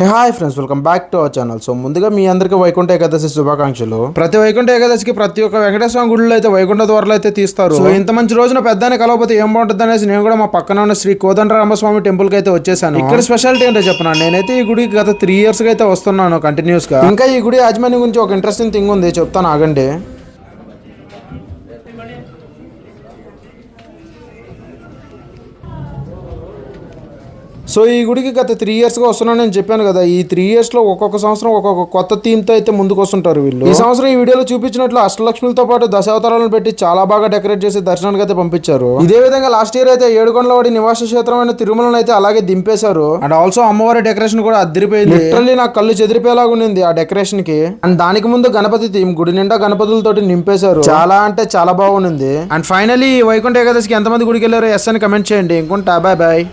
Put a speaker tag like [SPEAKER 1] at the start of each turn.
[SPEAKER 1] Hi friends, welcome back to our channel. So ముందుగా మీ అందరికీ వైకుంఠ ఏకాదశి శుభాకాంక్షలు. ప్రతి వైకుంఠ ఏకాదశికి ప్రతి ఒక్క వెంకటేశ్వర గుడిలో అయితే వైకుంఠ ద్వారాలు అయితే తీస్తారు. సో ఇంత మంచి రోజున పెద్దాన్ని కలవకపోతే ఏం బాగుంటుంది అనేసి నేను కూడా మా పక్కన ఉన్న శ్రీ కోదండరామస్వామి టెంపుల్ కి అయితే వచ్చేసాను. ఇక్కడ స్పెషాలిటీ ఏంటో చెప్పనా, నేనైతే ఈ గుడికి గత 3 years గా అయితే వస్తున్నాను కంటిన్యూస్ గా. ఇంకా ఈ గుడి యాజమాన్యం గురించి ఒక ఇంట్రెస్టింగ్ థింగ్ ఉంది, చెప్తాను ఆగండి. సో ఈ గుడికి గత 3 years గా వస్తున్నానని చెప్పాను కదా. ఈ 3 years లో ఒక్కొక్క సంవత్సరం ఒక్కొక్క కొత్త థీమ్ తో అయితే ముందుకు వస్తుంటారు వీళ్ళు. ఈ సంవత్సరం ఈ వీడియోలో చూపించినట్లు అష్టలక్ష్మిలతో పాటు దశావతారాలను పెట్టి చాలా బాగా డెకరేట్ చేసి దర్శనానికి అయితే పంపించారు. ఇదే విధంగా లాస్ట్ ఇయర్ అయితే ఏడుకొండలవాడి నివాస క్షేత్రమైన తిరుమలను అయితే అలాగే దింపేశారు. అండ్ ఆల్సో అమ్మవారి డెకరేషన్ కూడా అదిరిపోయింది. లిటరల్లీ నాకు కళ్ళు చెదిరిపోయేలాగా ఉంది ఆ డెకరేషన్ కి. అండ్ దానికి ముందు గణపతి థీమ్ గుడి నిండా గణపతులతోటి నింపేశారు. చాలా అంటే చాలా బాగుంది. అండ్ ఫైనలీ వైకుంఠ ఏకాదశికి ఎంతమంది గుడికి వెళ్ళారో ఎస్ అని కమెంట్ చేయండి. ఇంకొంటా బాయ్ బాయ్.